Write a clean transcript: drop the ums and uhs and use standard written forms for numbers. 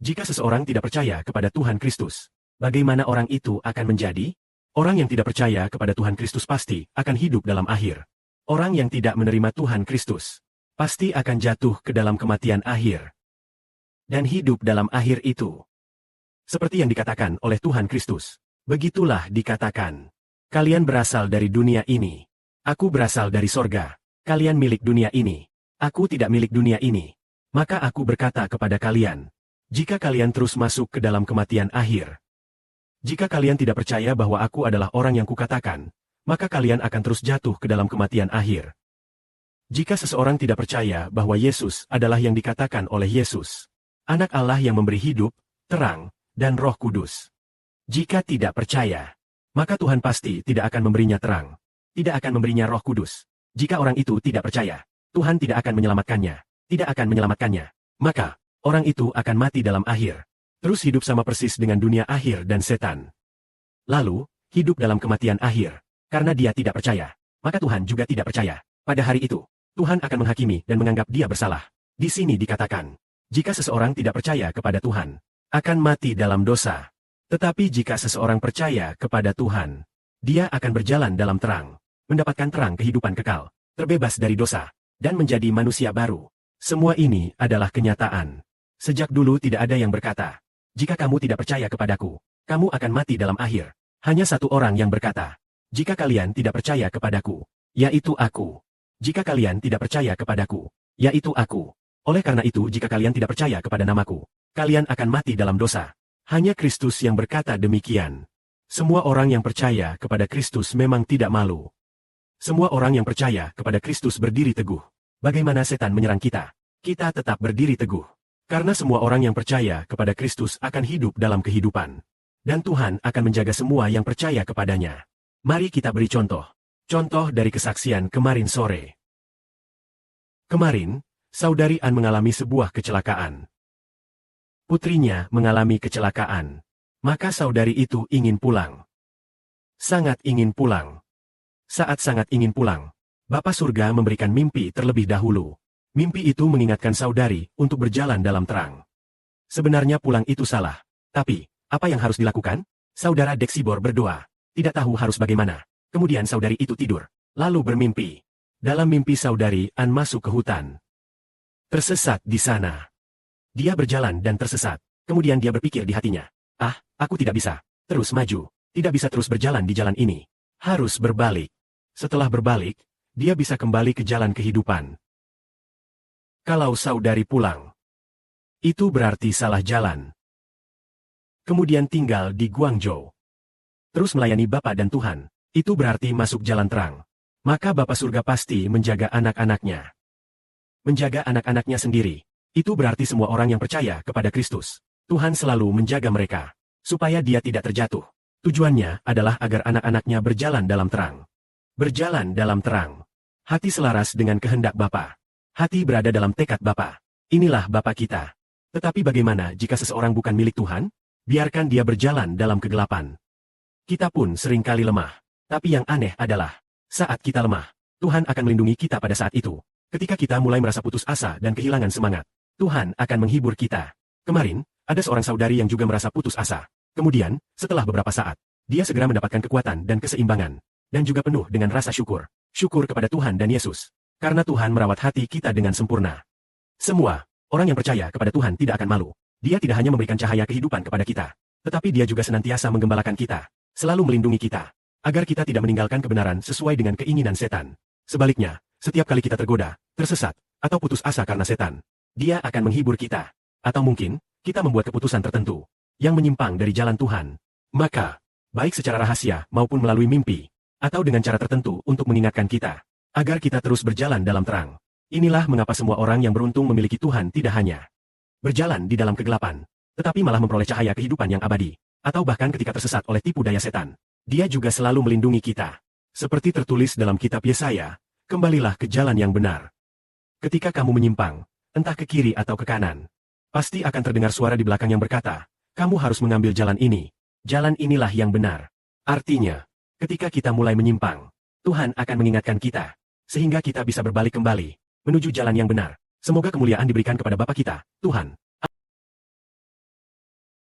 Jika seseorang tidak percaya kepada Tuhan Kristus, bagaimana orang itu akan menjadi? Orang yang tidak percaya kepada Tuhan Kristus pasti akan hidup dalam akhir. Orang yang tidak menerima Tuhan Kristus, pasti akan jatuh ke dalam kematian akhir. Dan hidup dalam akhir itu. Seperti yang dikatakan oleh Tuhan Kristus. Begitulah dikatakan. Kalian berasal dari dunia ini. Aku berasal dari sorga. Kalian milik dunia ini. Aku tidak milik dunia ini. Maka aku berkata kepada kalian, jika kalian terus masuk ke dalam kematian akhir, jika kalian tidak percaya bahwa aku adalah orang yang kukatakan, maka kalian akan terus jatuh ke dalam kematian akhir. Jika seseorang tidak percaya bahwa Yesus adalah yang dikatakan oleh Yesus, Anak Allah yang memberi hidup, terang, dan Roh Kudus. Jika tidak percaya, maka Tuhan pasti tidak akan memberinya terang, tidak akan memberinya Roh Kudus. Jika orang itu tidak percaya, Tuhan tidak akan menyelamatkannya, tidak akan menyelamatkannya. Maka, orang itu akan mati dalam akhir. Terus hidup sama persis dengan dunia akhir dan setan. Lalu, hidup dalam kematian akhir. Karena dia tidak percaya, maka Tuhan juga tidak percaya. Pada hari itu, Tuhan akan menghakimi dan menganggap dia bersalah. Di sini dikatakan, jika seseorang tidak percaya kepada Tuhan, akan mati dalam dosa. Tetapi jika seseorang percaya kepada Tuhan, dia akan berjalan dalam terang, mendapatkan terang kehidupan kekal, terbebas dari dosa, dan menjadi manusia baru. Semua ini adalah kenyataan. Sejak dulu tidak ada yang berkata, jika kamu tidak percaya kepadaku, kamu akan mati dalam akhir. Hanya satu orang yang berkata, jika kalian tidak percaya kepadaku, yaitu aku. Jika kalian tidak percaya kepadaku, yaitu aku. Oleh karena itu jika kalian tidak percaya kepada namaku, kalian akan mati dalam dosa. Hanya Kristus yang berkata demikian. Semua orang yang percaya kepada Kristus memang tidak malu. Semua orang yang percaya kepada Kristus berdiri teguh. Bagaimana setan menyerang kita? Kita tetap berdiri teguh. Karena semua orang yang percaya kepada Kristus akan hidup dalam kehidupan. Dan Tuhan akan menjaga semua yang percaya kepadanya. Mari kita beri contoh. Contoh dari kesaksian kemarin sore. Kemarin, Saudari An mengalami sebuah kecelakaan. Putrinya mengalami kecelakaan. Maka saudari itu ingin pulang. Sangat ingin pulang. Saat sangat ingin pulang, Bapa Surga memberikan mimpi terlebih dahulu. Mimpi itu mengingatkan saudari untuk berjalan dalam terang. Sebenarnya pulang itu salah. Tapi, apa yang harus dilakukan? Saudara Dexibor berdoa. Tidak tahu harus bagaimana. Kemudian saudari itu tidur. Lalu bermimpi. Dalam mimpi saudari An masuk ke hutan. Tersesat di sana. Dia berjalan dan tersesat. Kemudian dia berpikir di hatinya. Ah, aku tidak bisa. Terus maju. Tidak bisa terus berjalan di jalan ini. Harus berbalik. Setelah berbalik, dia bisa kembali ke jalan kehidupan. Kalau saudari pulang, itu berarti salah jalan. Kemudian tinggal di Guangzhou. Terus melayani Bapa dan Tuhan, itu berarti masuk jalan terang. Maka Bapa Surga pasti menjaga anak-anaknya. Menjaga anak-anaknya sendiri. Itu berarti semua orang yang percaya kepada Kristus. Tuhan selalu menjaga mereka, supaya dia tidak terjatuh. Tujuannya adalah agar anak-anaknya berjalan dalam terang. Berjalan dalam terang. Hati selaras dengan kehendak Bapa. Hati berada dalam tekad Bapa. Inilah Bapa kita. Tetapi bagaimana jika seseorang bukan milik Tuhan? Biarkan dia berjalan dalam kegelapan. Kita pun seringkali lemah. Tapi yang aneh adalah, saat kita lemah, Tuhan akan melindungi kita pada saat itu. Ketika kita mulai merasa putus asa dan kehilangan semangat, Tuhan akan menghibur kita. Kemarin, ada seorang saudari yang juga merasa putus asa. Kemudian, setelah beberapa saat, dia segera mendapatkan kekuatan dan keseimbangan. Dan juga penuh dengan rasa syukur. Syukur kepada Tuhan dan Yesus. Karena Tuhan merawat hati kita dengan sempurna. Semua orang yang percaya kepada Tuhan tidak akan malu. Dia tidak hanya memberikan cahaya kehidupan kepada kita, tetapi dia juga senantiasa menggembalakan kita, selalu melindungi kita, agar kita tidak meninggalkan kebenaran sesuai dengan keinginan setan. Sebaliknya, setiap kali kita tergoda, tersesat, atau putus asa karena setan, dia akan menghibur kita. Atau mungkin, kita membuat keputusan tertentu yang menyimpang dari jalan Tuhan. Maka, baik secara rahasia maupun melalui mimpi, atau dengan cara tertentu untuk mengingatkan kita, agar kita terus berjalan dalam terang. Inilah mengapa semua orang yang beruntung memiliki Tuhan tidak hanya berjalan di dalam kegelapan, tetapi malah memperoleh cahaya kehidupan yang abadi. Atau bahkan ketika tersesat oleh tipu daya setan, dia juga selalu melindungi kita. Seperti tertulis dalam kitab Yesaya, kembalilah ke jalan yang benar. Ketika kamu menyimpang, entah ke kiri atau ke kanan, pasti akan terdengar suara di belakang yang berkata, kamu harus mengambil jalan ini. Jalan inilah yang benar. Artinya, ketika kita mulai menyimpang, Tuhan akan mengingatkan kita, sehingga kita bisa berbalik kembali, menuju jalan yang benar. Semoga kemuliaan diberikan kepada Bapa kita, Tuhan,